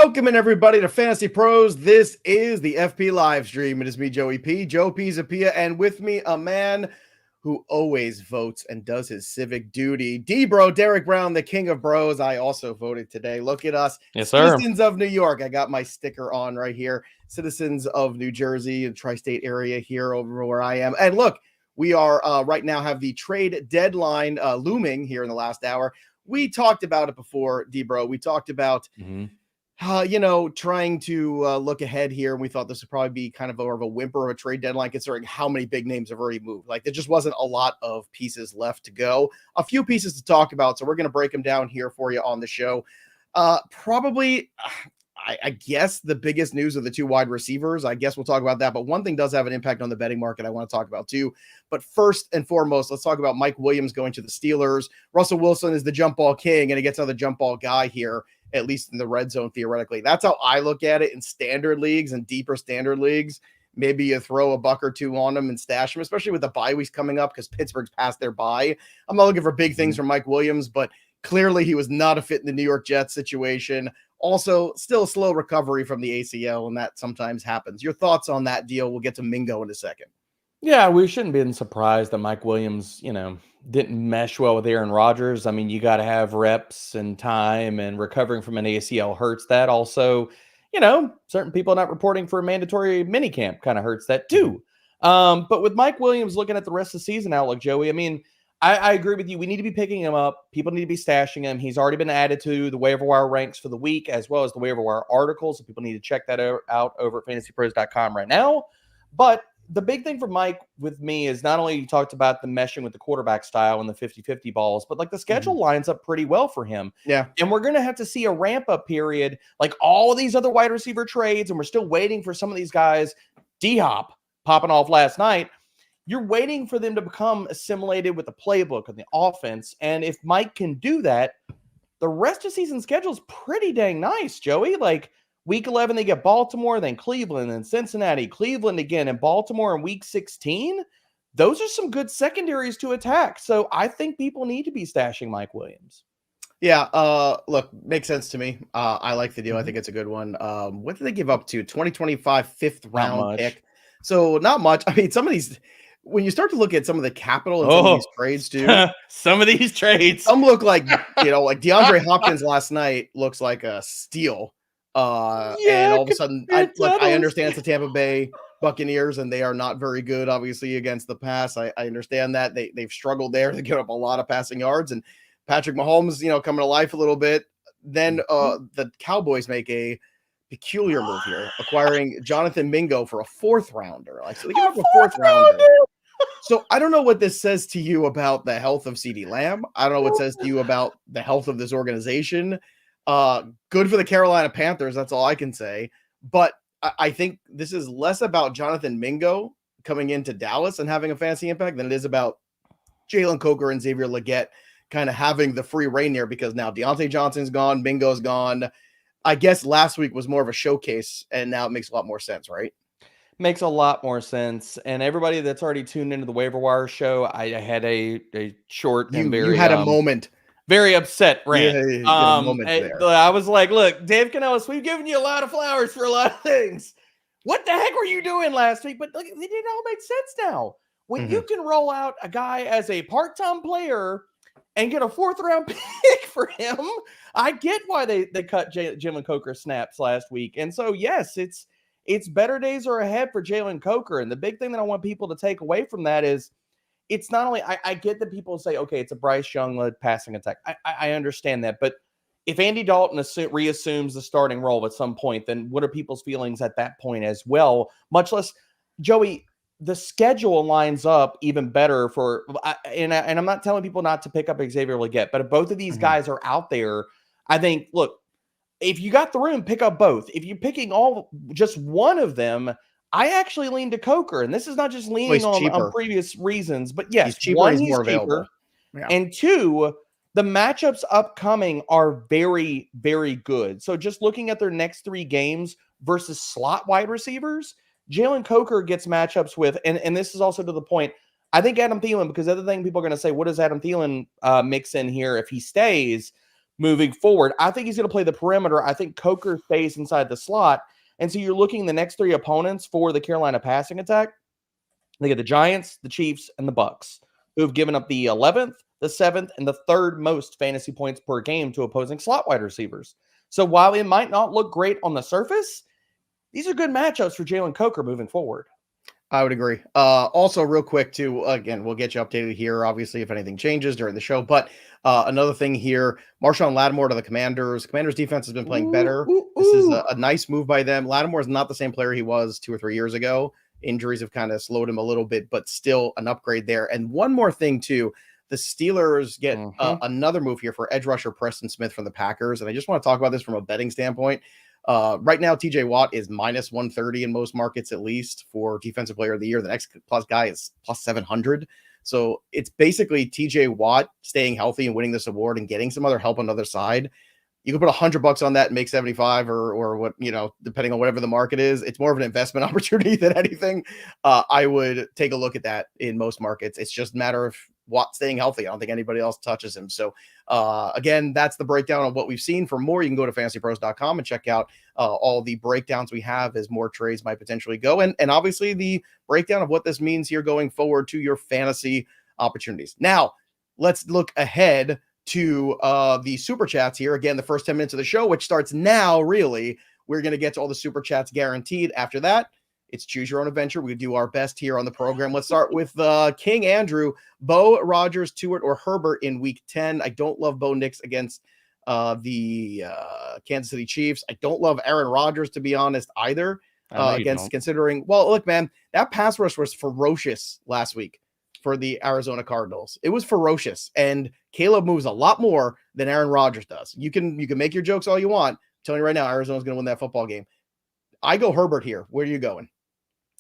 Welcome in everybody to Fantasy Pros. This is the FP live stream. It is me, Joey P, Joe P Zapia, and with me a man who always votes and does his civic duty. D-Bro, Derek Brown, the king of bros. I also voted today. Look at us. Yes, sir. Citizens of New York. I got my sticker on right here. Citizens of New Jersey and tri-state area here over where I am. And look, we are right now have the trade deadline looming here in the last hour. We talked about it before, D-Bro. We talked about trying to look ahead here. And we thought this would probably be kind of more of a whimper of a trade deadline, considering how many big names have already moved. Like, there just wasn't a lot of pieces left to go. A few pieces to talk about. So we're going to break them down here for you on the show. Probably, I guess the biggest news of the two wide receivers. I guess we'll talk about that. But one thing does have an impact on the betting market I want to talk about too. But first and foremost, let's talk about Mike Williams going to the Steelers. Russell Wilson is the jump ball king, and he gets another jump ball guy here, at least in the red zone, theoretically. That's how I look at it in standard leagues and deeper standard leagues. Maybe you throw a buck or two on them and stash them, especially with the bye weeks coming up because Pittsburgh's past their bye. I'm not looking for big things from Mike Williams, but clearly he was not a fit in the New York Jets situation. Also, still a slow recovery from the ACL, and that sometimes happens. Your thoughts on that deal? We'll get to Mingo in a second. Yeah, we shouldn't be surprised that Mike Williams, didn't mesh well with Aaron Rodgers. I mean, you got to have reps and time, and recovering from an ACL hurts that. Also, certain people not reporting for a mandatory minicamp kind of hurts that too. But with Mike Williams looking at the rest of the season outlook, Joey, I mean, I agree with you. We need to be picking him up. People need to be stashing him. He's already been added to the waiver wire ranks for the week, as well as the waiver wire articles. So people need to check that out over at fantasypros.com right now. But the big thing for Mike with me is not only you talked about the meshing with the quarterback style and the 50-50 balls, but like the schedule lines up pretty well for him. Yeah. And we're going to have to see a ramp up period, like all of these other wide receiver trades. And we're still waiting for some of these guys, D-Hop popping off last night. You're waiting for them to become assimilated with the playbook and the offense. And if Mike can do that, the rest of season schedule is pretty dang nice, Joey. Like week 11, they get Baltimore, then Cleveland, then Cincinnati, Cleveland again, and Baltimore in week 16. Those are some good secondaries to attack. So I think people need to be stashing Mike Williams. Yeah, look, makes sense to me. I like the deal. I think it's a good one. What did they give up to? 2025 fifth round pick. So not much. I mean, some of these, when you start to look at some of the capital and some of these trades too, some of these trades, some look like, like DeAndre Hopkins last night looks like a steal. And all of a sudden, I understand it's the Tampa Bay Buccaneers and they are not very good, obviously, against the pass. I understand that they've struggled there. They give up a lot of passing yards, and Patrick Mahomes, coming to life a little bit. Then the Cowboys make a peculiar move here, acquiring Jonathon Mingo for a fourth rounder. So they give up a fourth rounder. So I don't know what this says to you about the health of CeeDee Lamb. I don't know what it says to you about the health of this organization. Good for the Carolina Panthers. That's all I can say. But I think this is less about Jonathon Mingo coming into Dallas and having a fantasy impact than it is about Jalen Coker and Xavier Legette kind of having the free reign here, because now Deontay Johnson's gone, Mingo's gone. I guess last week was more of a showcase, and now it makes a lot more sense, right? Makes a lot more sense. And everybody that's already tuned into the waiver wire show, I had a short and very... You had a moment. Very upset rant. Yeah, a moment there. I was like, look, Dave Canellis, we've given you a lot of flowers for a lot of things. What the heck were you doing last week? But look, it all makes sense now. When you can roll out a guy as a part-time player and get a fourth-round pick for him, I get why they cut Jalen Coker snaps last week. And so, yes, it's better days are ahead for Jalen Coker. And the big thing that I want people to take away from that is it's not only, I get that people say, okay, it's a Bryce Young-led passing attack. I understand that. But if Andy Dalton reassumes the starting role at some point, then what are people's feelings at that point as well? Much less, Joey, the schedule lines up even better for, and I'm not telling people not to pick up Xavier Legette, but if both of these guys are out there, I think, look, if you got the room, pick up both. If you're picking just one of them, I actually lean to Coker. And this is not just leaning on previous reasons, but yes, he's more cheaper. Yeah. And two, the matchups upcoming are very, very good. So just looking at their next three games versus slot wide receivers, Jalen Coker gets matchups with, and this is also to the point, I think Adam Thielen, because the other thing people are going to say, what does Adam Thielen mix in here if he stays? moving forward. I think he's going to play the perimeter. I think Coker stays inside the slot. And so you're looking the next 3 opponents for the Carolina passing attack. They get the Giants, the Chiefs, and the Bucks, who have given up the 11th, the 7th, and the 3rd most fantasy points per game to opposing slot wide receivers. So while it might not look great on the surface, these are good matchups for Jalen Coker moving forward. I would agree. Also, real quick, too, again, we'll get you updated here, obviously, if anything changes during the show. But another thing here, Marshawn Lattimore to the Commanders. Commanders defense has been playing better. This is a nice move by them. Lattimore is not the same player he was 2 or 3 years ago. Injuries have kind of slowed him a little bit, but still an upgrade there. And one more thing, too. The Steelers get another move here for edge rusher Preston Smith from the Packers. And I just want to talk about this from a betting standpoint. Right now, TJ Watt is minus 130 in most markets, at least for defensive player of the year. The next plus guy is plus 700. So it's basically TJ Watt staying healthy and winning this award and getting some other help on the other side. You can put $100 on that and make 75 or what, depending on whatever the market is. It's more of an investment opportunity than anything. I would take a look at that in most markets. It's just a matter of Watt staying healthy. I don't think anybody else touches him. So again, that's the breakdown of what we've seen. For more, you can go to fantasypros.com and check out all the breakdowns we have as more trades might potentially go. And obviously the breakdown of what this means here going forward to your fantasy opportunities. Now, let's look ahead to the super chats here. Again, the first 10 minutes of the show, which starts now, really. We're going to get to all the super chats guaranteed. After that, it's choose your own adventure. We do our best here on the program. Let's start with King Andrew. Bo, Rodgers, Stewart, or Herbert in week 10. I don't love Bo Nix against the Kansas City Chiefs. I don't love Aaron Rodgers, to be honest, either. Considering, well, look, man, that pass rush was ferocious last week for the Arizona Cardinals. It was ferocious, and Caleb moves a lot more than Aaron Rodgers does. You can make your jokes all you want. I'm telling you right now, Arizona's going to win that football game. I go Herbert here. Where are you going?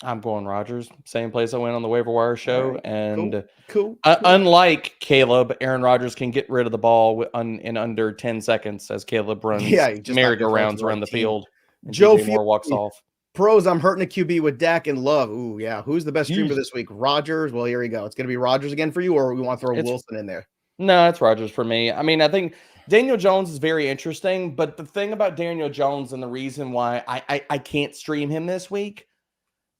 I'm going Rodgers. Same place I went on the waiver wire show. Right. And cool. Unlike Caleb, Aaron Rodgers can get rid of the ball in under 10 seconds as Caleb runs merry-go-rounds around the field. And Joe Moore walks off. Pros, I'm hurting a QB with Dak and Love. Ooh, yeah. Who's the best streamer this week? Rodgers. Well, here we go. It's going to be Rodgers again for you, or we want to throw Wilson in there? No, it's Rodgers for me. I mean, I think Daniel Jones is very interesting, but the thing about Daniel Jones and the reason why I can't stream him this week,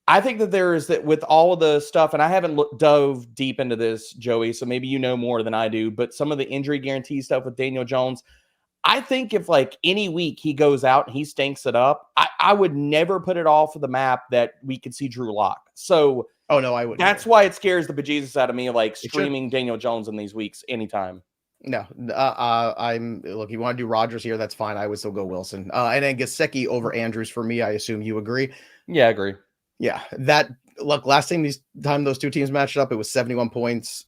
I think that there is that with all of the stuff, and I haven't dove deep into this, Joey, so maybe you know more than I do, but some of the injury guarantee stuff with Daniel Jones, I think if like any week he goes out and he stinks it up, I would never put it off of the map that we could see Drew Lock. So, oh no, I wouldn't. That's why it scares the bejesus out of me, like streaming Daniel Jones in these weeks anytime. No, look, you want to do Rodgers here, that's fine. I would still go Wilson. And then Gesicki over Andrews for me. I assume you agree. Yeah, I agree. Yeah, last time those two teams matched up, it was 71 points.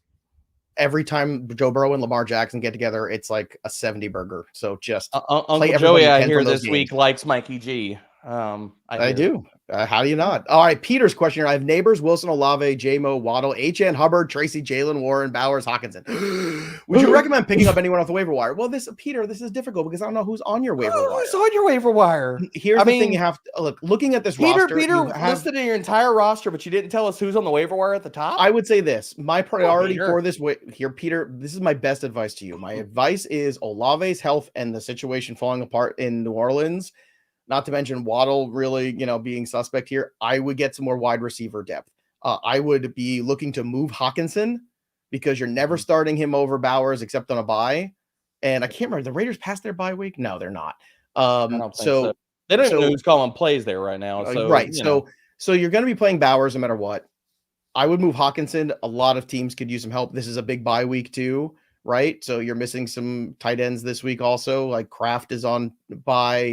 Every time Joe Burrow and Lamar Jackson get together, it's like a 70 burger. So just Uncle Joey, I hear this week likes Mikey G. I do. How do you not? All right, Peter's question here. I have Neighbors, Wilson, Olave, J-Mo, Waddle, H.N. Hubbard, Tracy, Jaylen Warren, Bowers, Hawkinson. Would you recommend picking up anyone off the waiver wire? Well, Peter, this is difficult because I don't know who's on your waiver wire. Who's on your waiver wire? Here's the thing: you have to looking at this roster. Peter listed in your entire roster, but you didn't tell us who's on the waiver wire at the top. I would say this: my priority for this here, Peter. This is my best advice to you. My advice is Olave's health and the situation falling apart in New Orleans. Not to mention Waddle really, being suspect here. I would get some more wide receiver depth. I would be looking to move Hawkinson because you're never starting him over Bowers except on a bye. And I can't remember, the Raiders passed their bye week? No, they're not. I don't think so. They don't know who's calling plays there right now. So, right. So you're going to be playing Bowers no matter what. I would move Hawkinson. A lot of teams could use some help. This is a big bye week too. Right, so you're missing some tight ends this week also. Like Kraft is on bye,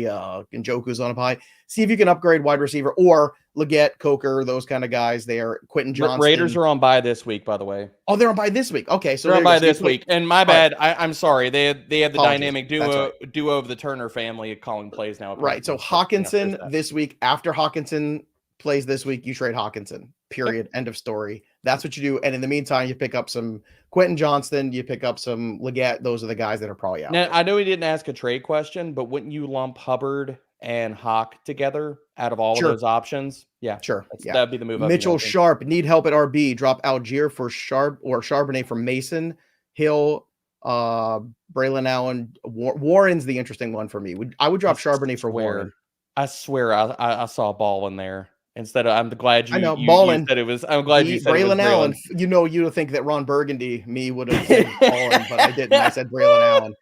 Njoku's on a bye. See if you can upgrade wide receiver or Leggett, Coker, those kind of guys. They are Quentin Johnston. Raiders are on bye this week, by the way. Oh, they're on bye this week. Okay, so they're on bye this week. And my bad, I'm sorry. They have the dynamic duo of the Turner family calling plays now. Right. So Hawkinson this week. After Hawkinson plays this week, you trade Hawkinson. Period. Yep. End of story. That's what you do. And in the meantime, you pick up some Quentin Johnston, you pick up some Leggett. Those are the guys that are probably out. Now, I know he didn't ask a trade question, but wouldn't you lump Hubbard and Hawk together out of all of those options? Yeah, sure. That'd be the move. Mitchell Sharp, need help at RB. Drop Algier for Sharp or Charbonnet for Mason. Hill Braylon Allen, Warren's the interesting one for me. I would drop Charbonnet for Warren. I swear I saw a ball in there. Instead of, I'm glad you said it was. I'm glad you said Braylon it was Allen. You would think that Ron Burgundy would have said Ballin, but I didn't. I said Braylon Allen.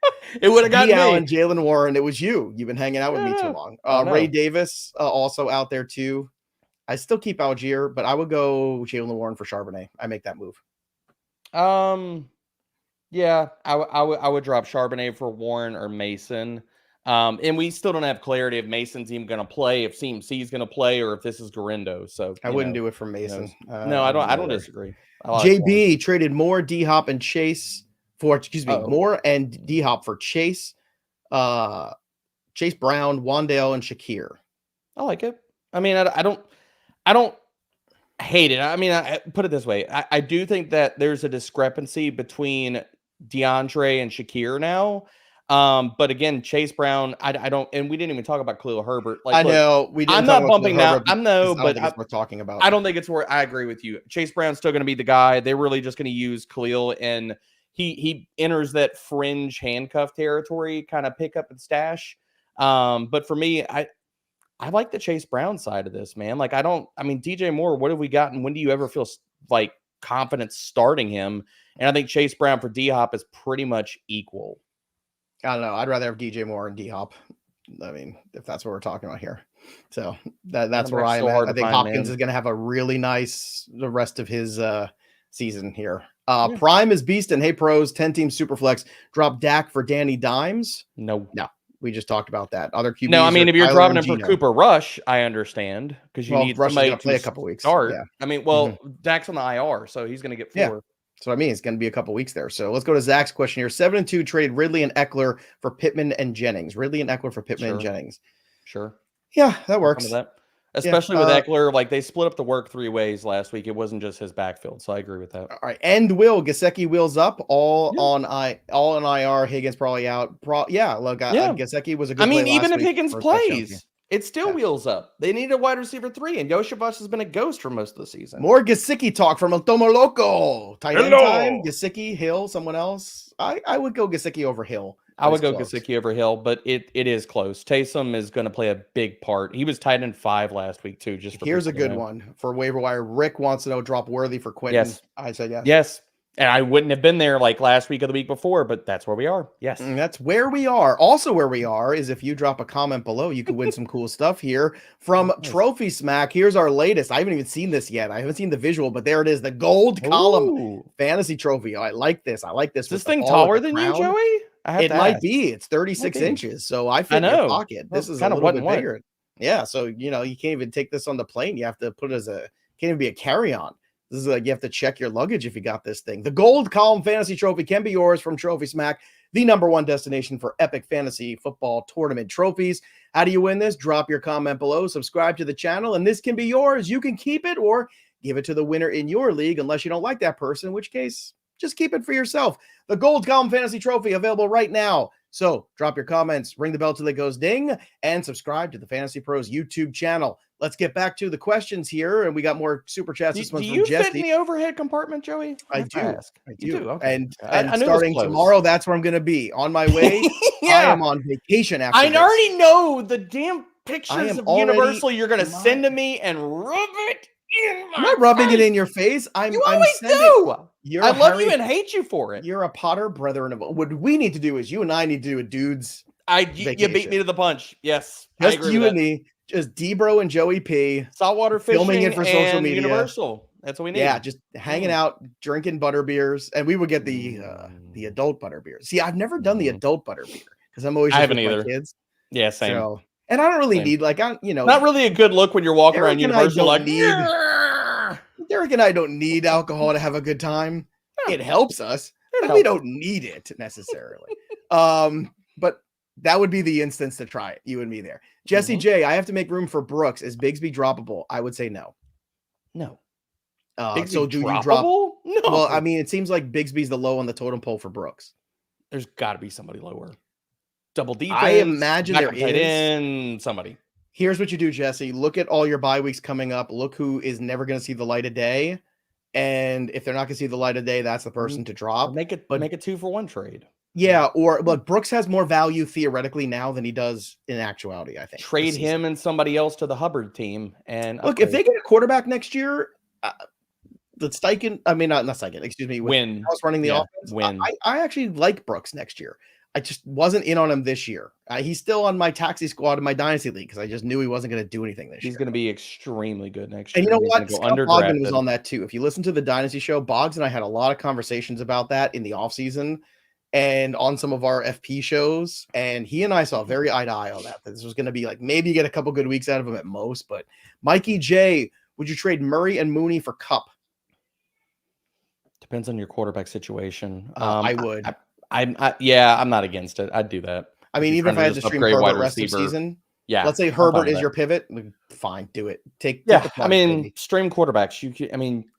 It would have gotten me. Allen, Jaylen Warren. It was you. You've been hanging out with me too long. Ray Davis also out there too. I still keep Algier, but I would go Jaylen Warren for Charbonnet. I make that move. Yeah, I would drop Charbonnet for Warren or Mason. And we still don't have clarity if Mason's even going to play, if CMC is going to play, or if this is Garindo. So I wouldn't do it for Mason. No, I don't disagree. JB traded more D-Hop and Chase for, more and D-Hop for Chase, Chase Brown, Wan'Dale, and Shakir. I like it. I mean, I don't hate it. I mean, I put it this way. I do think that there's a discrepancy between DeAndre and Shakir now. But again, Chase Brown, I don't, and we didn't even talk about Khalil Herbert. Like, I know we didn't. I'm not bumping now. But we're talking about. I don't think it's worth. I agree with you. Chase Brown's still going to be the guy. They're really just going to use Khalil, and he enters that fringe handcuff territory, kind of pick up and stash. But for me, I like the Chase Brown side of this, man. Like, DJ Moore, what have we gotten? When do you ever feel like confident starting him? And I think Chase Brown for D-Hop is pretty much equal. I don't know. I'd rather have DJ Moore and D-Hop. I mean, if that's what we're talking about here. So that's where I am at. I think Hopkins is going to have a really nice the rest of his season here. Prime is beast and hey pros, 10-team Superflex. Drop Dak for Danny Dimes. No. We just talked about that. Other QBs. No, I mean, if you're dropping him for Cooper Rush, I understand because you need Rush somebody to play a couple weeks. Start. Yeah. I mean, Dak's on the IR, so he's going to get 4. Yeah. So I mean, it's going to be a couple weeks there. So let's go to Zach's question here. 7-2 traded Ridley and Ekeler for Pittman and Jennings. And Jennings. Sure. Yeah, that works. Especially with Ekeler, like they split up the work 3 ways last week. It wasn't just his backfield, so I agree with that. All right, and Gesicki wheels up, all on IR. Higgins probably out. Gesicki was a good. I mean, even if Higgins plays, it still wheels up. They need a wide receiver 3, and Yoshibas has been a ghost for most of the season. More Gesicki talk from El Tomo Loco. Tight end time. Gesicki, Hill, someone else. I would go Gesicki over Hill. I would go Gesicki over Hill, but it is close. Taysom is going to play a big part. He was tight end 5 last week too. Here's a good one for waiver wire. Rick wants to know drop Worthy for Quentin. Yes, I said yes. Yes, and I wouldn't have been there like last week or the week before, but that's where we are. Yes, that's where we are. Also, where we are is if you drop a comment below, you could win some cool stuff here from Trophy Smack. Here's our latest. I haven't even seen this yet. I haven't seen the visual, but there it is. The gold column fantasy trophy. I like this. Is this thing taller than you, Joey? It might be. It's 36 inches, so I fit in your pocket. This is kind of a little bit bigger. Yeah, so you can't even take this on the plane. You have to put it as can't even be a carry-on. This is like you have to check your luggage if you got this thing. The gold column fantasy trophy can be yours from Trophy Smack, the #1 destination for epic fantasy football tournament trophies. How do you win this? Drop your comment below, subscribe to the channel, and this can be yours. You can keep it or give it to the winner in your league, unless you don't like that person, in which case, just keep it for yourself. The Gold Column Fantasy Trophy available right now. So drop your comments, ring the bell till it goes ding, and subscribe to the Fantasy Pros YouTube channel. Let's get back to the questions here, and we got more super chats. Do you fit in the overhead compartment, Joey? I do. Okay. And starting tomorrow, that's where I'm going to be. On my way, I am on vacation after this. Already know the damn pictures of Universal you're going to send to me and rub it in my I'm not rubbing it in your face. You always do. I love you and hate you for it. You're a Potter brethren of what we need to do is you and I need to do a dude's you beat me to the punch. Yes. Just you and me. Just Debro and Joey P. Saltwater fishing, filming it for social media. Universal. That's what we need. Yeah, just hanging out, drinking butter beers, and we would get the adult butter beers. See, I've never done the adult butter beer because I'm always just with my kids. Yeah, same. So, and I don't really need not really a good look when you're walking around Universal like Derek and I don't need alcohol to have a good time. It helps us, but we don't need it necessarily. But that would be the instance to try it. You and me there. Jesse J, I have to make room for Brooks. Is Bigsby droppable? I would say no. No. So do you drop? No. Well, I mean, it seems like Bigsby's the low on the totem pole for Brooks. There's got to be somebody lower. Double defense. I imagine there is. Somebody. Here's what you do, Jesse. Look at all your bye weeks coming up. Look who is never going to see the light of day. And if they're not going to see the light of day, that's the person to drop. Make it 2-for-1 trade. Yeah, but Brooks has more value theoretically now than he does in actuality, I think. Trade him and somebody else to the Hubbard team. And look, if they get a quarterback next year, not Steichen, excuse me, win. I was running the offense. Win. I actually like Brooks next year. I just wasn't in on him this year. He's still on my taxi squad in my dynasty league because I just knew he wasn't going to do anything this year. He's going to be extremely good next year. And you know what? Scott Bogman was on that too. If you listen to the Dynasty Show, Boggs and I had a lot of conversations about that in the offseason and on some of our FP shows. And he and I saw very eye to eye on that. This was going to be like maybe get a couple good weeks out of him at most. But Mikey J, would you trade Murray and Mooney for Kupp? Depends on your quarterback situation. I would. I'm not against it. I'd do that. I mean, even if I had to stream Herbert rest of season, let's say Herbert is your pivot, fine, do it. Take the point, stream quarterbacks.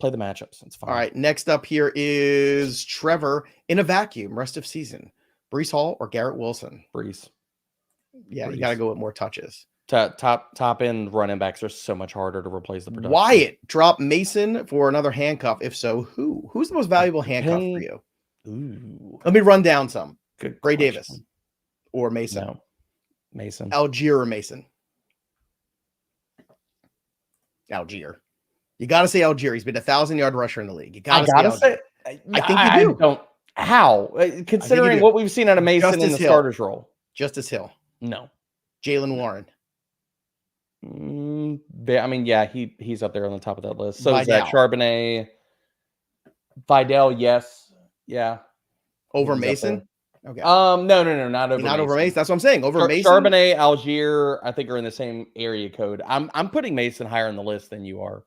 Play the matchups. It's fine. All right, next up here is Trevor in a vacuum rest of season. Breece Hall or Garrett Wilson? Breece. Yeah, Breece. You got to go with more touches. Top end running backs are so much harder to replace the production. Wyatt, drop Mason for another handcuff. If so, who? Who's the most valuable handcuff for you? Ooh. Let me run down some. Good. Gray Davis or Mason? No. Mason. Algier or Mason? Algier. You got to say Algier. He's been 1,000-yard rusher in the league. You got to say Algier. I think you do. How? Considering what we've seen out of Mason in the starter's role. Justice Hill. No. Jaylen Warren. He's up there on the top of that list. So is that Charbonnet. Vidal, yes. Yeah. Over Mason? Okay. No, not over Mason. Not over Mason. That's what I'm saying. Over Mason. Charbonnet, Algier, I think are in the same area code. I'm putting Mason higher on the list than you are.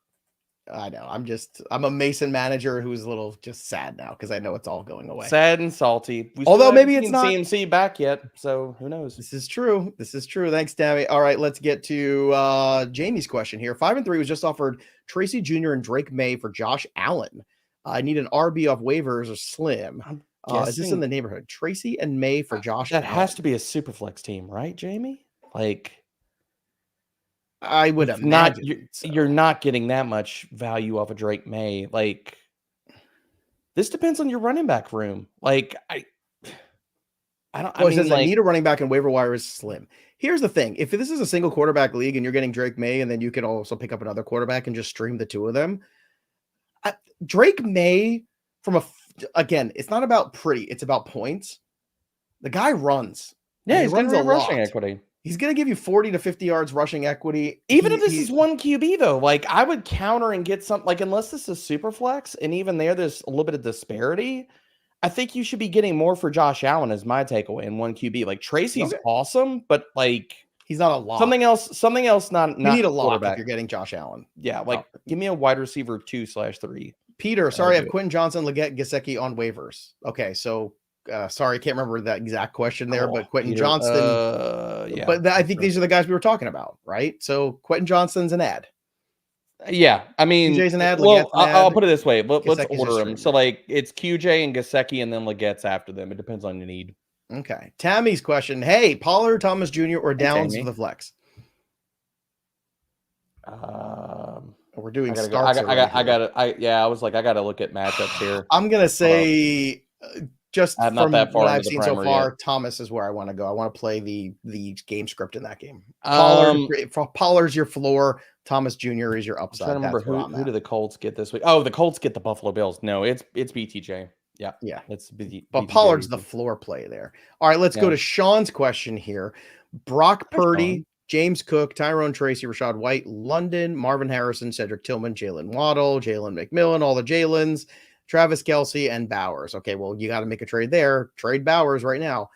I know. I'm a Mason manager who's a little just sad now because I know it's all going away. Sad and salty. Although maybe it's not CMC back yet, so who knows? This is true. Thanks, Tammy. All right, let's get to Jamie's question here. 5-3 was just offered Tracy Jr. and Drake May for Josh Allen. I need an RB off waivers or slim. Is this in the neighborhood? Tracy and May for Josh Allen. That has to be a super flex team, right, Jamie? I would imagine you're not getting that much value off of Drake May. This depends on your running back room. I need a running back and waiver wire is slim. Here's the thing. If this is a single quarterback league and you're getting Drake May and then you can also pick up another quarterback and just stream the two of them, Drake May again, it's not about pretty, it's about points. The guy runs. Yeah, he's runs a rushing equity. He's going to give you 40 to 50 yards rushing equity. Even if this is one QB, though, I would counter and get something, unless this is super flex, and even there's a little bit of disparity, I think you should be getting more for Josh Allen as my takeaway in one QB. Tracy's awesome, but he's not a lock. Something else not you need a lock if you're getting Josh Allen. Yeah, give me a wide receiver 2/3. Peter, sorry, I have Quentin Johnston, Leggett, Gesicki on waivers. Okay, so sorry, I can't remember that exact question there, but Quentin Johnston. But I think these are the guys we were talking about, right? So Quentin Johnston's an ad. Yeah, I mean, QJ's an ad. Well, I'll put it this way. Let's order them. So it's QJ and Gesicki, and then Leggett's after them. It depends on your need. Okay. Tammy's question: hey, Pollard, Thomas Jr., or Downs for the flex? We're doing starts. I gotta look at matchups here. I'm gonna say just I'm from not that far what I've seen so far, Thomas is where I want to go. I want to play the game script in that game. Pollard's your floor. Thomas Jr. is your upside. I'm trying to remember who do the Colts get this week? Oh, the Colts get the Buffalo Bills. No, it's BTJ. Yeah. It's but Pollard's the floor play there. All right, let's go to Sean's question here. Brock Purdy, James Cook, Tyrone Tracy, Rashad White, London, Marvin Harrison, Cedric Tillman, Jalen Waddle, Jalen McMillan, all the Jalens, Travis Kelce, and Bowers. Okay, well, you got to make a trade there. Trade Bowers right now.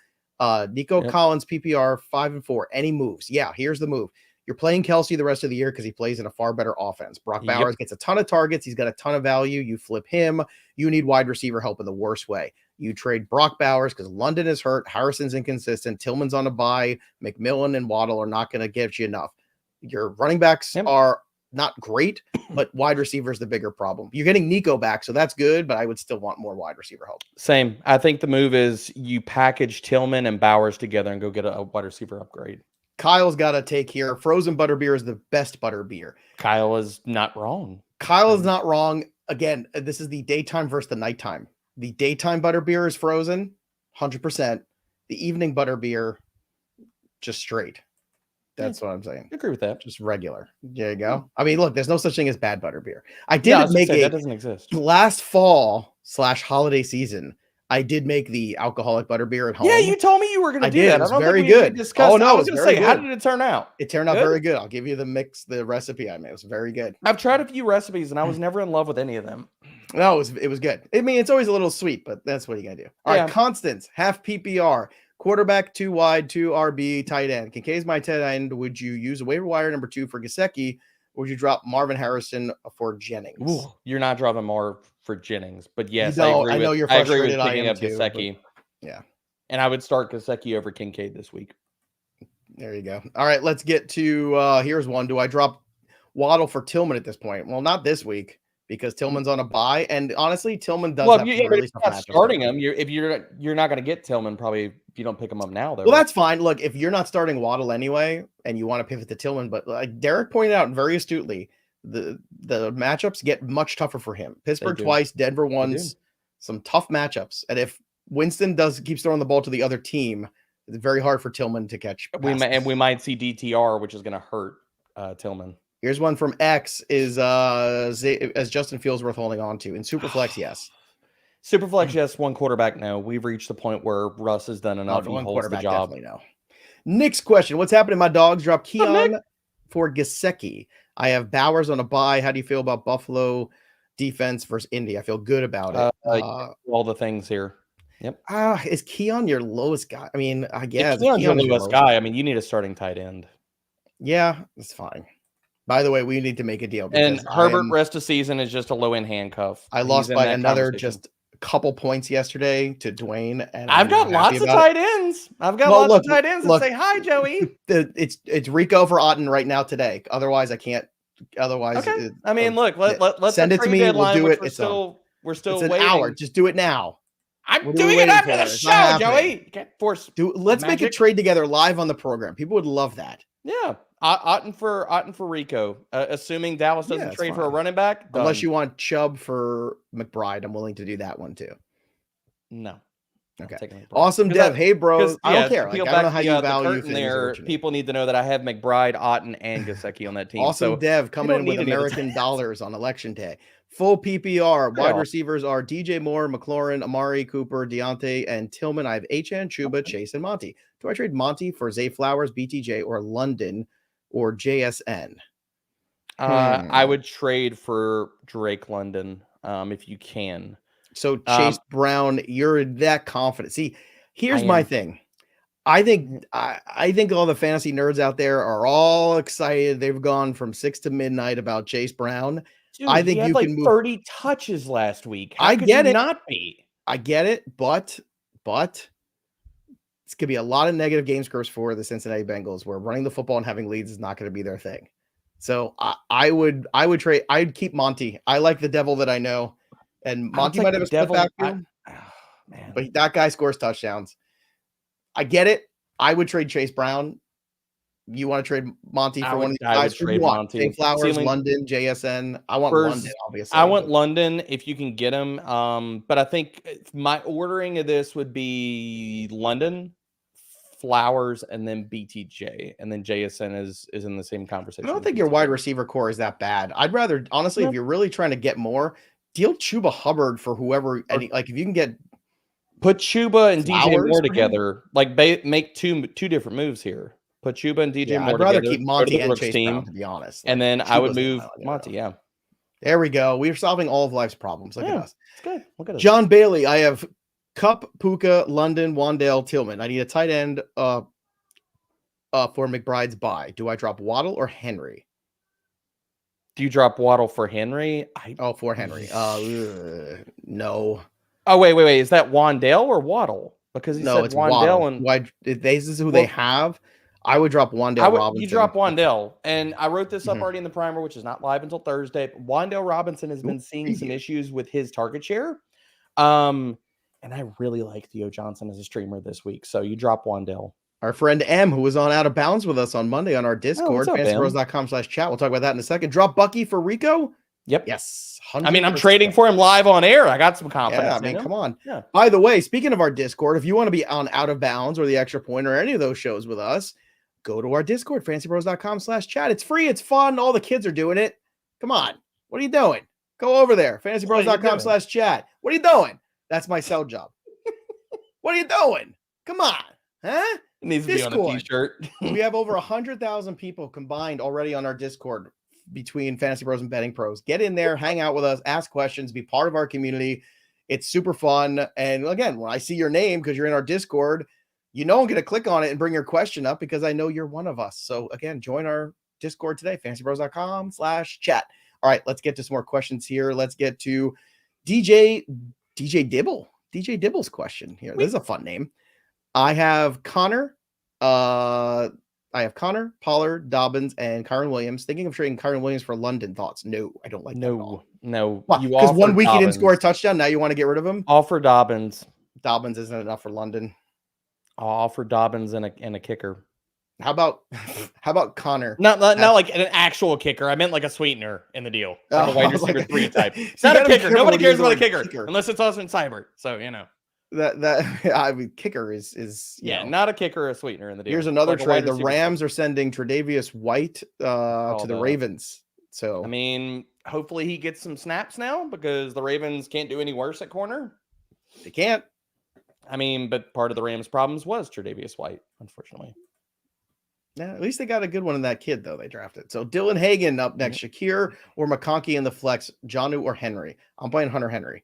Nico Collins, PPR, 5-4. Any moves? Yeah, here's the move. You're playing Kelce the rest of the year because he plays in a far better offense. Brock Bowers gets a ton of targets. He's got a ton of value. You flip him. You need wide receiver help in the worst way. You trade Brock Bowers because London is hurt. Harrison's inconsistent. Tillman's on a bye. McMillan and Waddle are not going to get you enough. Your running backs are not great, but wide receiver is the bigger problem. You're getting Nico back, so that's good, but I would still want more wide receiver help. Same. I think the move is you package Tillman and Bowers together and go get a wide receiver upgrade. Kyle's got a take here. Frozen butterbeer is the best butterbeer. Kyle is not wrong. Kyle is not wrong. again, this is the daytime versus the nighttime. The daytime butterbeer is frozen, 100%. The evening butterbeer, just straight. That's what I'm saying. I agree with that. Just regular. There you go. I mean, look, there's no such thing as bad butterbeer. I did make that doesn't exist. Last fall/holiday season. I did make the alcoholic butterbeer at home. Yeah, you told me you were going to do that. It was very good. Oh, no, I was going to say, how did it turn out? It turned out very good. I'll give you the recipe I made. It was very good. I've tried a few recipes, and I was never in love with any of them. No, it was good. I mean, it's always a little sweet, but that's what you got to do. All right, Constance, half PPR. Quarterback, 2 wide, 2 RB, tight end. Kincaid's my tight end. Would you use a waiver wire number 2 for Gesicki? Or would you drop Marvin Harrison for Jennings? Ooh, you're not dropping more for Jennings, but yes, I know you're frustrated. I agree with picking up Gesicki. Yeah, and I would start Gesicki over Kincaid this week. There you go. All right, let's get to here's one. Do I drop Waddle for Tillman at this point? Well, not this week, because Tillman's on a bye, and honestly, Tillman does. Well, if you're not starting him, you're not going to get Tillman probably if you don't pick him up now. Though. Well, that's fine. Look, if you're not starting Waddle anyway, and you want to pivot to Tillman, but like Derek pointed out very astutely, the matchups get much tougher for him. Pittsburgh twice, Denver once, some tough matchups, and if Winston keeps throwing the ball to the other team, it's very hard for Tillman to catch. We might see DTR, which is going to hurt Tillman. Here's one from X: is as Justin Fields worth holding on to in Superflex? Yes. Superflex, yes. One quarterback, no. We've reached the point where Russ has done enough. He holds the job. Definitely no. Nick's question: what's happening? My dogs drop Keon for Gesicki. I have Bowers on a bye. How do you feel about Buffalo defense versus Indy? I feel good about it. All the things here. Yep. Is Keon your lowest guy? I mean, I guess Keon's your lowest guy. I mean, you need a starting tight end. Yeah, that's fine. By the way, we need to make a deal. And Herbert rest of season is just a low-end handcuff. I lost by another just a couple points yesterday to Dwayne. And I've got lots of tight ends. I've got lots of tight ends that say hi, Joey. It's Rico for Otten right now today. Otherwise, I can't. Otherwise, okay. I mean, look, let's send it to me. We'll do it. We're still an waiting. hour. Just do it now. I'm doing it after the show, Joey. You can't force. Let's make a trade together live on the program. People would love that. Yeah. Otten for Rico, assuming Dallas doesn't trade for a running back. Done. Unless you want Chubb for McBride, I'm willing to do that one too. No. Okay. Awesome, Dev. Hey, bro. I don't care. Like, I don't know how you value things there. People need to know that I have McBride, Otten, and Gesicki on that team. Awesome, Dev coming in with American dollars on election day. Full PPR. Wide receivers are DJ Moore, McLaurin, Amari, Cooper, Deontay, and Tillman. I have Achan, Chuba, Chase, and Monty. Do I trade Monty for Zay Flowers, BTJ, or London, or JSN? I would trade for Drake London if you can. So Chase Brown, you're that confident. See, here's my thing. I think all the fantasy nerds out there are all excited. They've gone from 6 to midnight about Chase Brown. Dude, I think he had you can move 30 touches last week. I get it. Not be. I get it, but this could be a lot of negative game scores for the Cincinnati Bengals, where running the football and having leads is not going to be their thing. So I would trade. I'd keep Monty. I like the devil that I know, and Monty might have a split backfield, man. But that guy scores touchdowns. I get it. I would trade Chase Brown. You want to trade Monty for one of these guys? Trade Monty. Jay Flowers, London, JSN. I want London, obviously. I want London if you can get him. But I think my ordering of this would be London, Flowers, and then BTJ, and then JSN is in the same conversation. I don't think your wide receiver core is that bad. I'd rather, honestly, if you're really trying to get more, deal Chuba Hubbard for whoever. Like if you can put Chuba and DJ Moore together, like make two different moves here. Put Chuba and DJ Moore together. I'd rather keep Monty and Chase Brown, to be honest. And then I would move Monty. Yeah. There we go. We're solving all of life's problems. Look at us. It's good. Look at us. John Bailey. I have Kupp, Puka, London, Wan'Dale, Tillman. I need a tight end for McBride's bye. Do I drop Waddle or Henry? Do you drop Waddle for Henry? For Henry. No. Oh, wait. Is that Wan'Dale or Waddle? Because he said it's Wan'Dale and why this is who they have. I would drop Wan'Dale Robinson. You drop Wan'Dale, and I wrote this up already in the primer, which is not live until Thursday. Wan'Dale Robinson has been seeing some issues with his target share, and I really like Theo Johnson as a streamer this week. So you drop Wan'Dale. Our friend M, who was on Out of Bounds with us on Monday on our Discord, fantasypros.com/chat. We'll talk about that in a second. Drop Bucky for Rico. Yep. Yes. I mean, I'm 100%. trading for him live on air. I got some confidence. Yeah, I mean, in him. come on. Yeah. By the way, speaking of our Discord, if you want to be on Out of Bounds or the Extra Point or any of those shows with us, go to our Discord, fantasypros.com/chat. It's free. It's fun. All the kids are doing it. Come on. What are you doing? Go over there, fantasypros.com/chat. What are you doing? That's my cell job. What are you doing? Come on. Huh? It needs to be on a t-shirt. We have over 100,000 people combined already on our Discord between Fantasy Pros and Betting Pros. Get in there, hang out with us, ask questions, be part of our community. It's super fun. And again, when I see your name, because you're in our Discord, I'm going to click on it and bring your question up because I know you're one of us. So again, join our Discord today, fantasypros.com/chat. All right, let's get to some more questions here. Let's get to DJ Dibble. DJ Dibble's question here. This is a fun name. I have Connor, Pollard, Dobbins, and Kyron Williams. Thinking of trading Kyron Williams for London. Thoughts? No, I don't like that at all. No. Because 1 week he didn't score a touchdown. Now you want to get rid of him? Offer Dobbins. Dobbins isn't enough for London. I'll offer Dobbins and a kicker. How about Connor? Not like an actual kicker. I meant like a sweetener in the deal. Like a wide receiver 3 type. It's not a kicker. Nobody cares about a kicker unless it's Austin Seibert. So kicker is not a kicker, a sweetener in the deal. Here's another trade. The Rams are sending Tre'Davious White to the Ravens. So I mean, hopefully he gets some snaps now because the Ravens can't do any worse at corner. They can't. I mean, but part of the Rams' problems was Tre'Davious White, unfortunately. Yeah, at least they got a good one in that kid, though, they drafted. So Dylan Hagan up next. Shakir or McConkey in the flex, Jonnu or Henry. I'm playing Hunter Henry.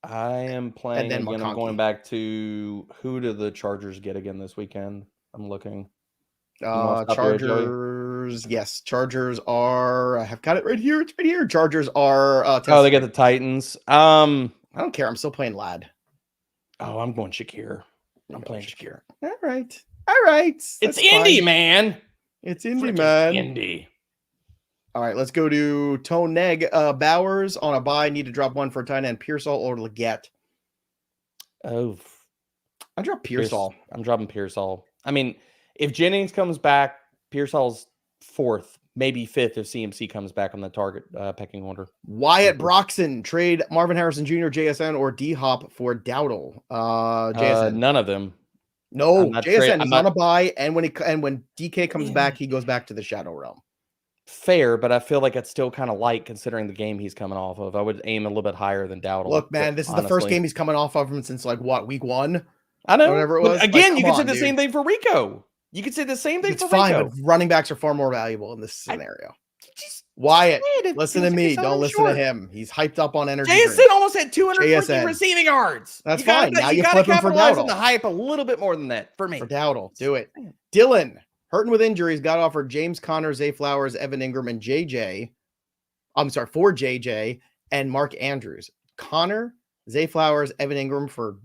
I am playing again. I'm going back to who do the Chargers get again this weekend? I'm looking. Chargers. Yes, Chargers are. I have got it right here. It's right here. Chargers are. They get the Titans. I don't care. I'm still playing Lad. Oh, I'm going Shakir. I'm playing Shakir. All right. It's Indy, man. It's Indy, man. Indy. All right, let's go to Tone Neg. Bowers on a bye. Need to drop one for tight end. Pearsall or Leggett. Oh, I drop Pearsall. I'm dropping Pearsall. I mean, if Jennings comes back, Pearsall's 4th, maybe 5th if CMC comes back on the target pecking order. Wyatt Broxton. Trade Marvin Harrison Jr., JSN, or D-Hop for Dowdle. JSN. None of them. No, JSN is on a bye, and when DK comes back, he goes back to the Shadow Realm. Fair, but I feel like it's still kind of light considering the game he's coming off of. I would aim a little bit higher than Dowdle. Look, man, this is the first game he's coming off of him since week 1? I know. Whatever it was. Again, you could say the same thing for Rico. You could say the same thing for Rico. But running backs are far more valuable in this scenario. Wyatt, listen to me. Don't listen to him. He's hyped up on energy. JSN almost had 200 receiving yards. That's fine. Now you flip him for Dowdle. On the hype a little bit more than that for me. For Dowdle, do it. Dylan, hurting with injuries, got offered James Conner, Zay Flowers, Evan Ingram, and for JJ and Mark Andrews. Connor, Zay Flowers, Evan Ingram for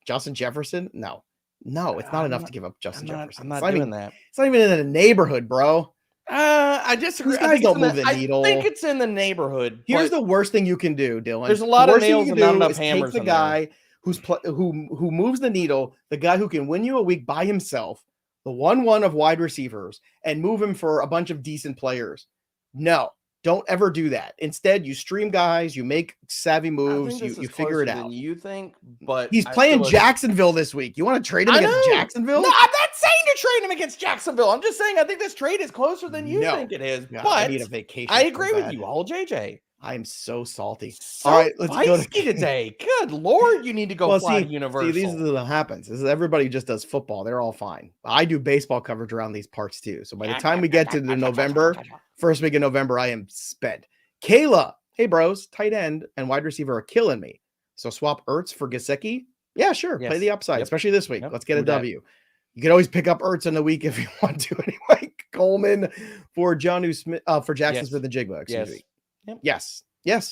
Justin Jefferson? No, it's not enough to give up Justin Jefferson. I'm not doing that. It's not even in the neighborhood, bro. I disagree. These guys don't move the needle. I think it's in the neighborhood. Here's the worst thing you can do, Dylan. There's a lot of nails and not enough hammers. Take the guy who moves the needle, the guy who can win you a week by himself, the 1-1 of wide receivers, and move him for a bunch of decent players. No, don't ever do that. Instead, you stream guys, you make savvy moves, you figure it out. You think, but he's playing Jacksonville this week. You want to trade him against Jacksonville? No, I'm not saying to trade him against Jacksonville. I'm just saying I think this trade is closer than you think it is. God, but I need a vacation. I agree with you, all JJ. I'm so salty. All right, let's go today. Good Lord, you need to go fly Universal. See, this is what happens. This is everybody just does football. They're all fine. I do baseball coverage around these parts too. So by the time we get to the November, first week of November, I am spent. Kayla, hey bros, tight end and wide receiver are killing me. So swap Ertz for Gesicki. Yeah, sure. Play the upside, especially this week. Let's get a W. You can always pick up Ertz in the week if you want to. Anyway, Coleman for Jonnu Smith for Jackson Smith and Jigba. Excuse me. Yep. Yes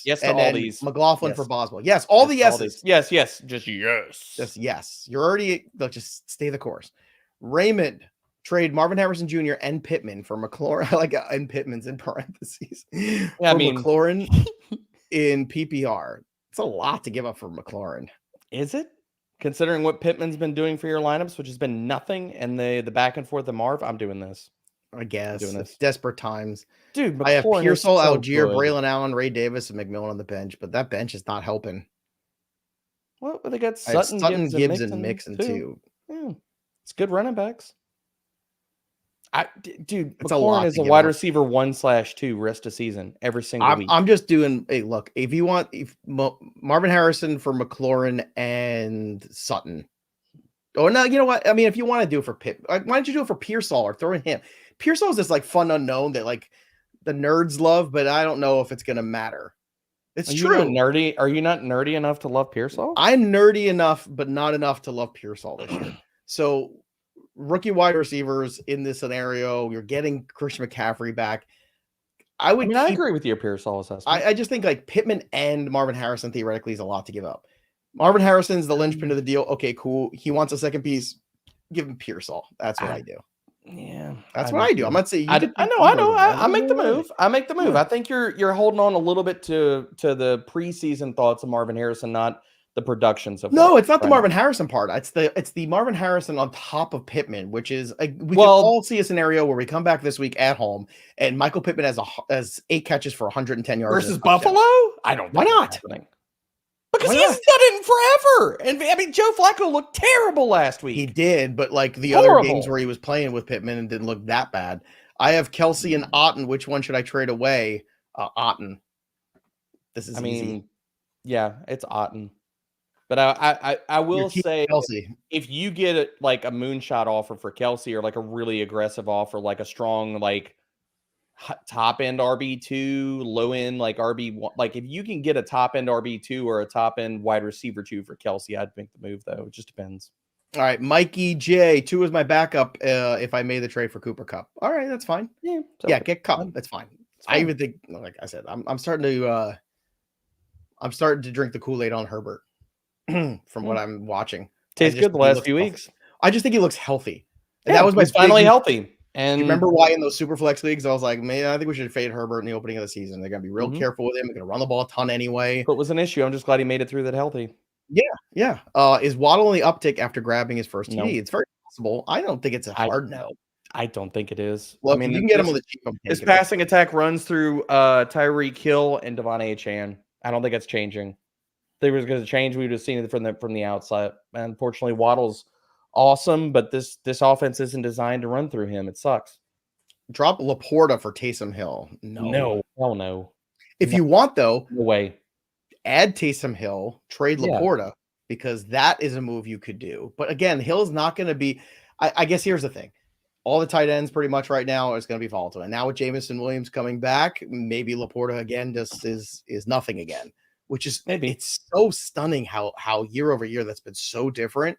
to all these. McLaughlin for Boswell. Yes, all the yeses. Yes, just yes. Just yes. You're already just stay the course. Raymond, trade Marvin Harrison Jr. and Pittman for McLaurin. I like and Pittman's in parentheses. Yeah, McLaurin in PPR. It's a lot to give up for McLaurin. Is it? Considering what Pittman's been doing for your lineups, which has been nothing, and the back and forth of Marv, I'm doing this. I guess doing it's this. desperate times. Dude, I have McLaurin is Pearsall, so Algier, good. Braylon Allen, Ray Davis, and McMillan on the bench, but that bench is not helping. Well, but they got I have Sutton, Gibbs, and Mixon too. too. Yeah, it's good running backs. Dude, It's a McLaurin lot is to a give wide up. receiver 1/2 rest of season every single week. I'm just doing. Hey, look, if you want, Marvin Harrison for McLaurin and Sutton. Oh no, you know what? I mean, if you want to do it for Pitt, why don't you do it for Pearsall or throw in him? Pearsall is this like fun unknown that like the nerds love, but I don't know if it's gonna matter. It's true. Are you not nerdy enough to love Pearsall? I'm nerdy enough, but not enough to love Pearsall this year. So, rookie wide receivers in this scenario, you're getting Christian McCaffrey back. I agree with your Pearsall assessment. I just think like Pittman and Marvin Harrison theoretically is a lot to give up. Marvin Harrison's the linchpin of the deal. Okay, cool. He wants a second piece. Give him Pearsall. That's what I do. Yeah, that's what I do. I'm not saying I know. I make the move. Yeah. I think you're holding on a little bit to the preseason thoughts of Marvin Harrison, not the production so far. No, it's not the Marvin Harrison part. It's the Marvin Harrison on top of Pittman, which is we can all see a scenario where we come back this week at home and Michael Pittman has 8 catches for 110 yards versus Buffalo. I don't. Why not? Because he hasn't done it in forever. And I mean, Joe Flacco looked terrible last week. He did, but like the other games where he was playing with Pittman and didn't look that bad. I have Kelsey and Otten. Which one should I trade away? Otten. This is easy. Yeah, it's Otten. But I will say, Kelsey, if you get like a moonshot offer for Kelsey or like a really aggressive offer, like a strong like top end RB2, low end like RB1, like if you can get a top end RB2 or a top end wide receiver 2 for Kelsey, I'd make the move though. It just depends. All right, Mikey J, 2 is my backup if I made the trade for Cooper Kupp. All right, that's fine. Yeah, get Kupp. That's fine. I even think, like I said, I'm starting to drink the Kool-Aid on Herbert from what I'm watching. Tastes good the last few weeks. I just think he looks healthy. And that was my finally healthy. And you remember why in those super flex leagues, I was like, man, I think we should fade Herbert in the opening of the season. They're going to be real careful with him. They're going to run the ball a ton anyway. But it was an issue. I'm just glad he made it through that healthy. Yeah. Is Waddle on the uptick after grabbing his first TD? No. It's very possible. I don't think it's a hard no. I don't think it is. Well, I mean, you can get him on the cheap. His passing attack runs through Tyreek Hill and Devon Achane. I don't think it's changing. If they were going to change, we would have seen it from the outside. And unfortunately, Waddle's awesome, but this offense isn't designed to run through him. It sucks. Drop Laporta for Taysom Hill. No. Hell no. If you want, though, no way. Add Taysom Hill, trade Laporta, because that is a move you could do. But again, Hill's not going to be. I guess here's the thing. All the tight ends pretty much right now is going to be volatile. And now with Jameson Williams coming back, maybe Laporta again just is nothing again, which is it's so stunning how year over year that's been so different.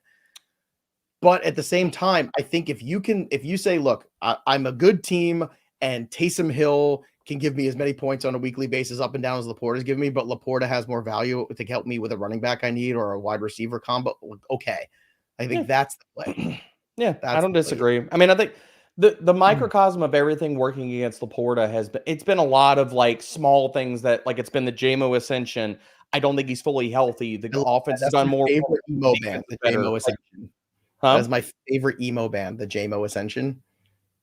But at the same time, I think if you say, look, I'm a good team and Taysom Hill can give me as many points on a weekly basis up and down as Laporta's giving me, but Laporta has more value to help me with a running back I need or a wide receiver combo. Okay. I think that's the play. Yeah, I don't disagree. I mean, I think the microcosm of everything working against Laporta it's been a lot of like small things that like it's been the JMO ascension. I don't think he's fully healthy. The offense has done more. Favorite emo band, the JMO Ascension. That's my favorite emo band, the JMO Ascension.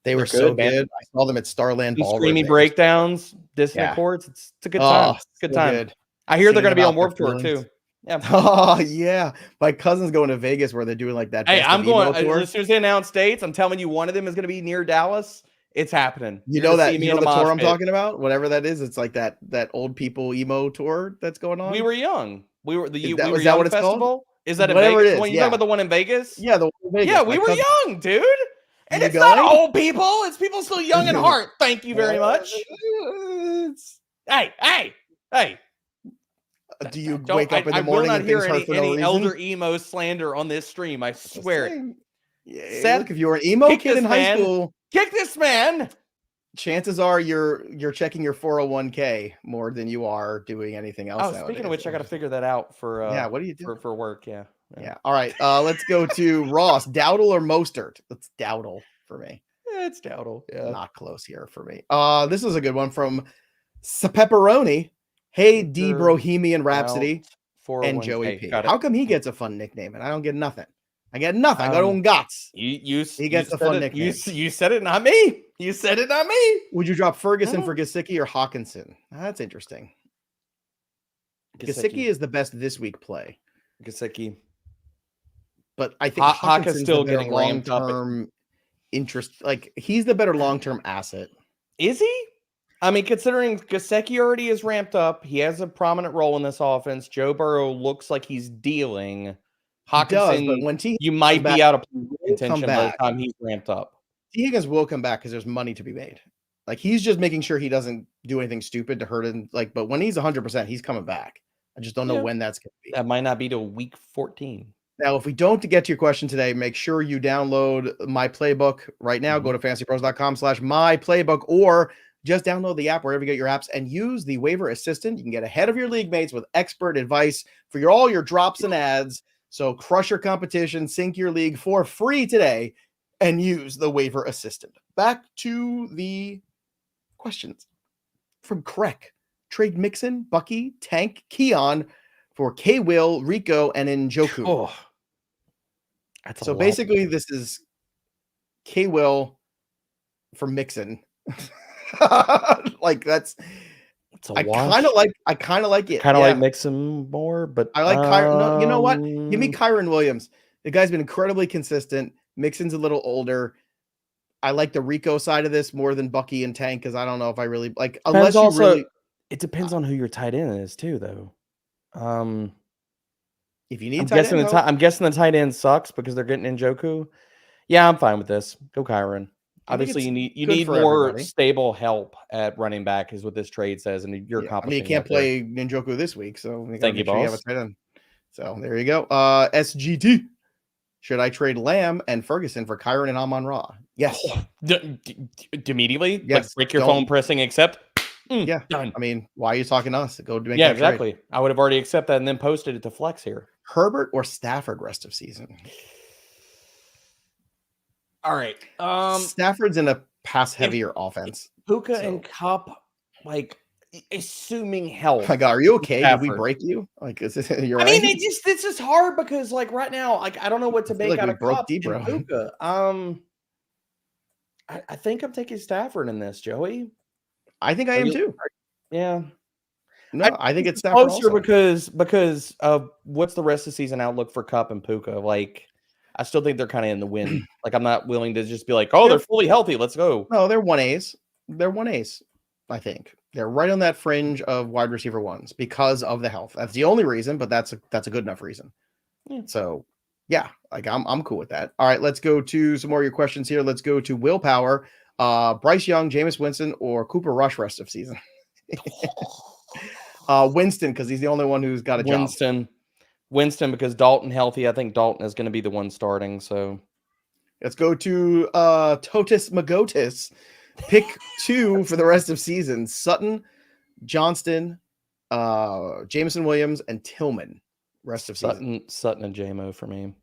They were so good. I saw them at Starland Ball. Streamy breakdowns, dissonant chords. It's a good time. It's a good time. Good. I hear they're going to be on Warped Tour too. Yeah. Oh yeah. My cousin's going to Vegas where they're doing like that. Hey, I'm going as soon as they announce dates. I'm telling you, one of them is going to be near Dallas. It's happening. You know the tour I'm talking about? Whatever that is. It's like that old people emo tour that's going on. We Were Young. We Were Young what it's festival. Called? Is that whatever Vegas? It is? You talking about the one in Vegas? Yeah, the one in Vegas. Yeah, We Were Young, dude. And it's not old people. It's people still young in heart. Thank you very much. Hey. Do you wake up in the morning and things hurt for no reason? Elder emo slander on this stream. I swear. Yeah, Seth, look, if you were an emo kid in high school, kick this man. Chances are you're checking your 401k more than you are doing anything else. Oh, speaking of which, I got to figure that out for what do you do for work? Yeah. All right. Let's go to Ross. Dowdle or Mostert? It's Dowdle for me. Yeah, it's Dowdle. Yeah, not close here for me. This is a good one from Pepperoni. Hey, D Bohemian Rhapsody and Joey P. How come he gets a fun nickname and I don't get nothing? I got nothing. I got own guts. He gets the fun nickname. You said it, not me. You said it, not me. Would you drop Ferguson for Gesicki or Hawkinson? That's interesting. Gesicki is the best this week play. Gesicki. But I think Hawkinson's still getting long-term interest. Like, he's the better long-term asset. Is he? I mean, considering Gesicki already is ramped up, he has a prominent role in this offense. Joe Burrow looks like he's dealing. Hawkinson, but when you might be out of contention by the time he's ramped up. T. Higgins will come back because there's money to be made. Like, he's just making sure he doesn't do anything stupid to hurt him. Like, but when he's 100%, he's coming back. I just don't know when that's going to be. That might not be till week 14. Now, if we don't get to your question today, make sure you download my playbook right now. Go to fantasypros.com/myplaybook, or just download the app wherever you get your apps and use the waiver assistant. You can get ahead of your league mates with expert advice for all your drops and ads. So crush your competition, sync your league for free today, and use the waiver assistant. Back to the questions from Krek. Trade Mixon, Bucky, Tank, Keon for K-Will, Rico, and Njoku. Oh, so basically, this is K-Will for Mixon. Like, that's. I kind of like it. Kind of like Mixon more, but I like Kyron. No, you know what? Give me Kyron Williams. The guy's been incredibly consistent. Mixon's a little older. I like the Rico side of this more than Bucky and Tank because I don't know if I really like. Unless you really, it depends on who your tight end is too, though. If you need, I'm guessing the tight end sucks because they're getting Njoku. Yeah, I'm fine with this. Go Kyron. Obviously, you need more stable help at running back, is what this trade says, and you're accomplishing. I mean, you can't play Njoku this week, so thank you, boss. So there you go. SGT. Should I trade Lamb and Ferguson for Kyron and Amon-Ra? Yes. Immediately? Yes. Like, break your phone, pressing accept. Yeah. Done. I mean, why are you talking to us? Go make that exactly. Trade. I would have already accepted that and then posted it to Flex here. Herbert or Stafford rest of season? All right. Stafford's in a pass heavier offense. Puka and Kupp, like, assuming health. My God, are you okay? Stafford. Did we break you? Like, is this, you're right? I mean, this is hard because, like, right now, like, I don't know what to make out of Kupp and Puka. I think I'm taking Stafford in this, Joey. I think I am too. Yeah. No, I think it's Stafford closer because of what's the rest of the season outlook for Kupp and Puka. Like, I still think they're kind of in the win. Like, I'm not willing to just be like, oh, they're fully healthy. Let's go. No, they're 1As. They're 1As, I think. They're right on that fringe of wide receiver ones because of the health. That's the only reason, but that's a good enough reason. Yeah. So, yeah, like I'm cool with that. All right, let's go to some more of your questions here. Let's go to Willpower. Bryce Young, Jameis Winston, or Cooper Rush rest of season? Winston, because he's the only one who's got a job. Winston, because Dalton healthy. I think Dalton is going to be the one starting. So let's go to Totus Magotis. Pick 2 for the rest of season: Sutton, Johnston, Jameson Williams, and Tillman. Rest of season. Sutton and JMO for me.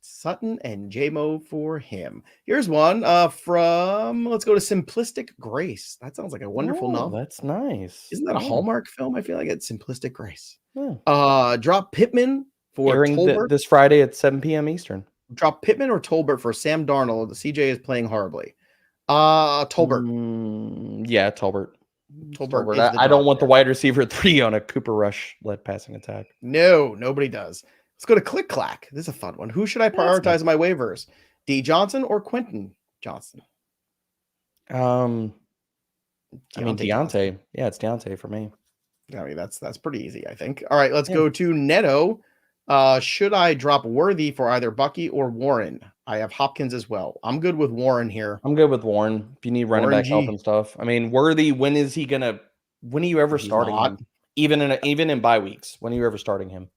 Sutton and JMO for him. Here's one from. Let's go to Simplistic Grace. That sounds like a wonderful novel. That's nice. Isn't that a Hallmark film? I feel like it's Simplistic Grace. Yeah. Drop Pittman for Tolbert this Friday at 7 p.m. Eastern. Drop Pittman or Tolbert for Sam Darnold. The CJ is playing horribly. Tolbert. Yeah, Tolbert. I don't want the wide receiver 3 on a Cooper Rush led passing attack. No, nobody does. Let's go to Click Clack. This is a fun one. Who should I prioritize in my waivers? D. Johnson or Quentin Johnston? I mean, Deontay. Yeah, it's Deontay for me. I mean, that's pretty easy, I think. All right, let's go to Neto. Should I drop Worthy for either Bucky or Warren? I have Hopkins as well. I'm good with Warren here. I'm good with Warren. If you need running back help and stuff. I mean, Worthy, when are you ever starting him? Even in bye weeks, when are you ever starting him?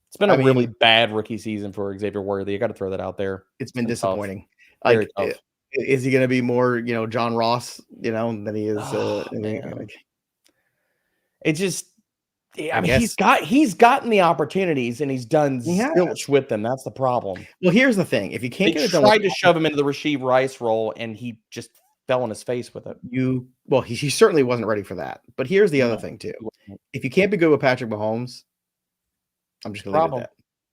It's been a really bad rookie season for Xavier Worthy. I got to throw that out there. It's been disappointing. Like, is he going to be more, John Ross, than he is? It just, I mean, he's gotten the opportunities and he's done zilch with them. That's the problem. Well, here's the thing: if you can't get it done, tried to shove him into the Rasheed Rice role, and he just fell on his face with it. He certainly wasn't ready for that. But here's the other thing too: if you can't be good with Patrick Mahomes, I'm just going to leave it at that.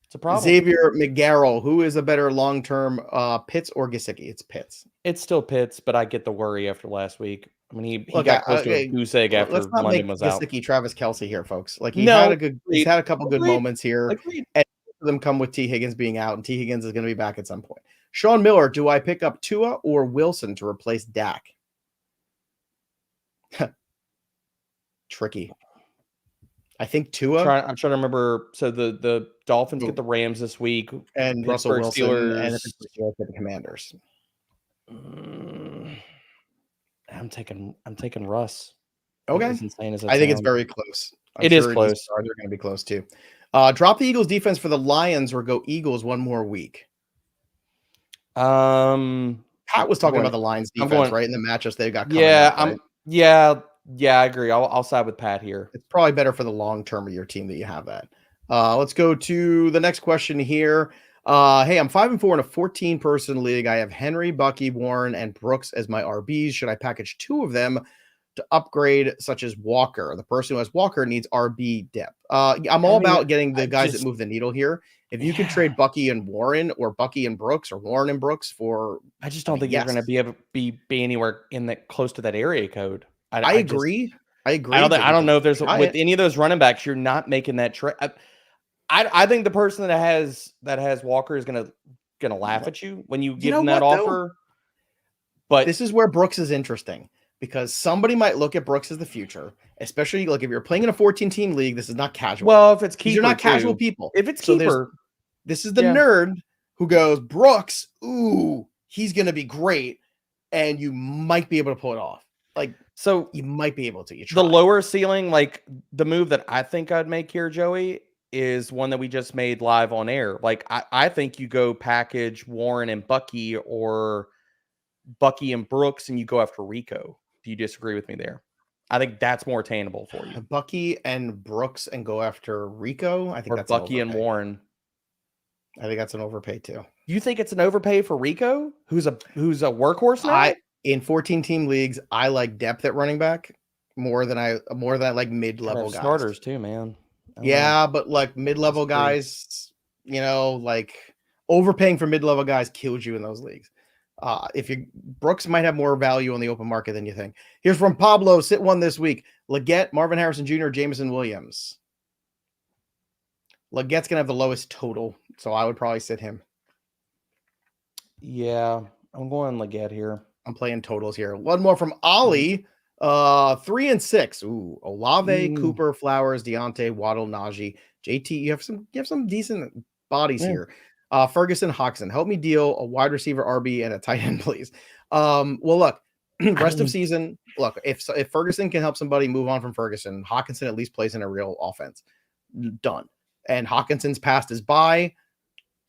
It's a problem. Xavier McGarrell, who is a better long-term, Pitts or Gesicki? It's Pitts. It's still Pitts, but I get the worry after last week. I mean, he Look, got close to a goose egg after let's not London make was out. Gesicki Travis Kelce here, folks. Like He's had a couple good moments here. Agreed. And them come with T. Higgins being out, and T. Higgins is going to be back at some point. Sean Miller, do I pick up Tua or Wilson to replace Dak? Tricky. I think Tua. I'm trying to remember. So the Dolphins get the Rams this week, and Russell Wilson Steelers. And the Steelers get the Commanders. I'm taking Russ. Okay, as insane as I think it's very close. It is close. They're going to be close too. Drop the Eagles defense for the Lions or go Eagles one more week. Pat was talking about the Lions defense, right? In the matchups they've got coming up, right? Yeah, I agree. I'll side with Pat here. It's probably better for the long term of your team that you have that. Let's go to the next question here. Hey, I'm 5-4 in a 14-person league. I have Henry, Bucky, Warren, and Brooks as my RBs. Should I package two of them to upgrade, such as Walker? The person who has Walker needs RB depth. I'm all about getting the guys that move the needle here. If you can trade Bucky and Warren, or Bucky and Brooks, or Warren and Brooks for, I just don't think you're going to be able to be anywhere in that close to that area code. I agree. I don't know if there's with any of those running backs, you're not making that trade. I think the person that has Walker is gonna laugh at you when you give them that offer. But this is where Brooks is interesting, because somebody might look at Brooks as the future, especially like if you're playing in a 14-team league. This is not casual. Well, if it's keeper, you're not casual people. If it's keeper, this is the nerd who goes Brooks. Ooh, he's gonna be great, and you might be able to pull it off. Like, so you might be able to. The lower ceiling, like the move that I think I'd make here, Joey, is one that we just made live on air. Like, I think you go package Warren and Bucky, or Bucky and Brooks, and you go after Rico. Do you disagree with me there? I think that's more attainable for you. Bucky and Brooks and go after Rico. I think that's Bucky and Warren. I think that's an overpay too. You think it's an overpay for Rico, who's a workhorse now? In 14-team leagues, I like depth at running back more than I like mid-level guys. Starters too, man. Yeah, but like mid-level guys, like overpaying for mid-level guys kills you in those leagues. Brooks might have more value on the open market than you think. Here's from Pablo, sit one this week. Leggett, Marvin Harrison Jr., Jameson Williams. Leggett's gonna have the lowest total, so I would probably sit him. Yeah, I'm going Leggett here. I'm playing totals here. One more from Ollie. 3 and 6. Ooh, Olave, Cooper, Flowers, Deontay, Waddle, Najee, JT. You have some decent bodies here. Ferguson, Hawkinson. Help me deal a wide receiver RB and a tight end, please. Well, look, rest of season. Look, if Ferguson can help somebody move on from Ferguson, Hawkinson at least plays in a real offense. Done. And Hawkinson's past is by.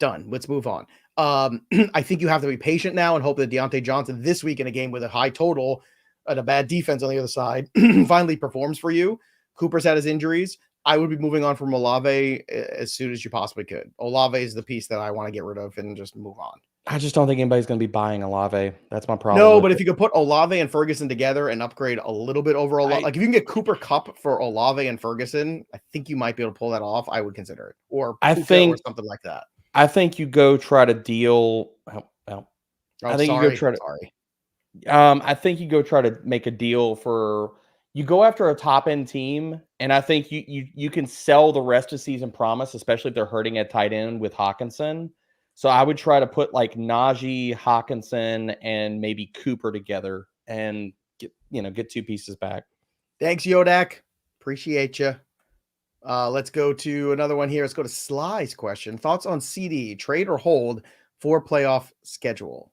Done. Let's move on. I think you have to be patient now and hope that Deontay Johnson this week in a game with a high total and a bad defense on the other side finally performs for you. Cooper's had his injuries. I would be moving on from Olave as soon as you possibly could. Olave is the piece that I want to get rid of and just move on. I just don't think anybody's going to be buying Olave. That's my problem. No, but if you could put Olave and Ferguson together and upgrade a little bit over Olave, like if you can get Cooper Kupp for Olave and Ferguson, I think you might be able to pull that off. I would consider it, or or something like that. I think you go try to deal. I think you go try to. Sorry. I think you go try to make a deal for. You go after a top end team, and I think you can sell the rest of season promise, especially if they're hurting at tight end with Hawkinson. So I would try to put like Najee, Hawkinson, and maybe Cooper together, and get two pieces back. Thanks, Yodak. Appreciate you. Let's go to another one here. Let's go to Sly's question. Thoughts on CD, trade or hold for playoff schedule?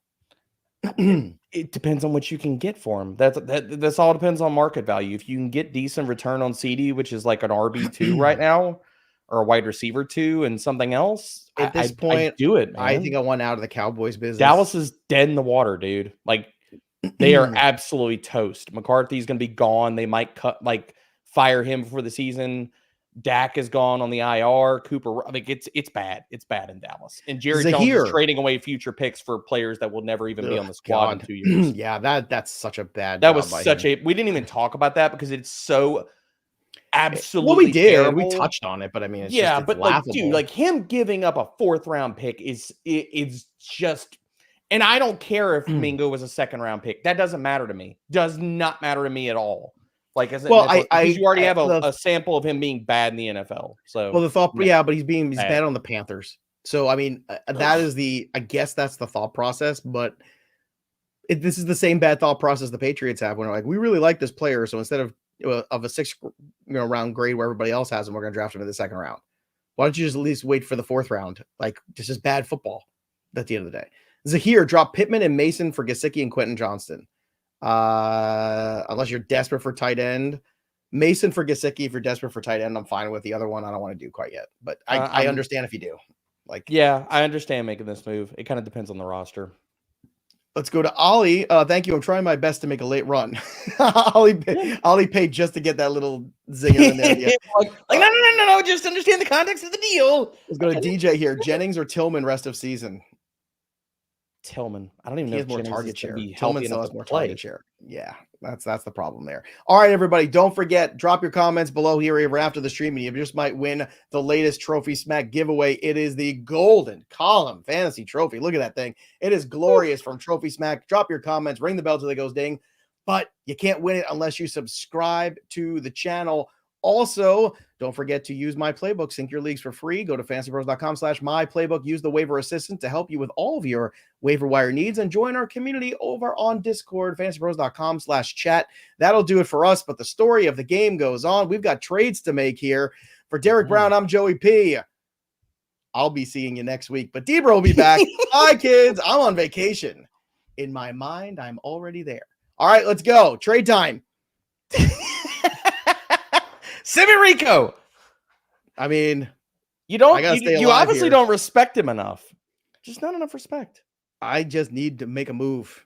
It depends on what you can get for him. That's all depends on market value. If you can get decent return on CD, which is like an RB2 right now, or a wide receiver 2 and something else, at this point, I'd do it, man. I think I want out of the Cowboys business. Dallas is dead in the water, dude. Like, they are absolutely toast. McCarthy's going to be gone. They might fire him before the season. Dak is gone on the IR. Cooper, I mean, it's bad. It's bad in Dallas. And Jerry Jones is trading away future picks for players that will never even be on the squad in 2 years. Yeah, that's such a bad. That was such a. We didn't even talk about that because it's so absolutely Well, we did. terrible. We touched on it, but I mean, it's but laughable. like, dude, like him giving up a 4th round pick is just. And I don't care if Mingo was a 2nd round pick. That doesn't matter to me. Does not matter to me at all. Like, because you already have a sample of him being bad in the NFL. So, well, the thought, but he's bad on the Panthers. So, I mean, that is I guess that's the thought process. But this is the same bad thought process the Patriots have when they're like, we really like this player, so instead of a 6th round grade where everybody else has him, we're going to draft him in the 2nd round. Why don't you just at least wait for the 4th round? Like, this is bad football at the end of the day. Zahir dropped Pittman and Mason for Gesicki and Quentin Johnston. Unless you're desperate for tight end. Mason for Gesicki, if you're desperate for tight end, I'm fine with. The other one I don't want to do quite yet. But I understand if you do. Like, yeah, I understand making this move. It kind of depends on the roster. Let's go to Ollie. Thank you. I'm trying my best to make a late run. Ollie paid just to get that little zinger in there. No. Just understand the context of the deal. Let's go to DJ here. Jennings or Tillman rest of season? Tillman. I don't even know if more Jennings target share. Tillman still has more target share. Yeah, that's the problem there. All right, everybody. Don't forget, drop your comments below here after the stream, and you just might win the latest Trophy Smack giveaway. It is the Golden Column Fantasy Trophy. Look at that thing. It is glorious from Trophy Smack. Drop your comments, ring the bell till it goes ding. But you can't win it unless you subscribe to the channel. Also, don't forget to use my playbook. Sync your leagues for free. Go to fantasypros.com/myplaybook. Use the waiver assistant to help you with all of your waiver wire needs and join our community over on Discord, fantasypros.com/chat. That'll do it for us. But the story of the game goes on. We've got trades to make here. For Derek Brown, I'm Joey P. I'll be seeing you next week, but Debra will be back. Hi, kids. I'm on vacation. In my mind, I'm already there. All right, let's go. Trade time. Simi Rico. I mean, you obviously don't respect him enough. Just not enough respect. I just need to make a move.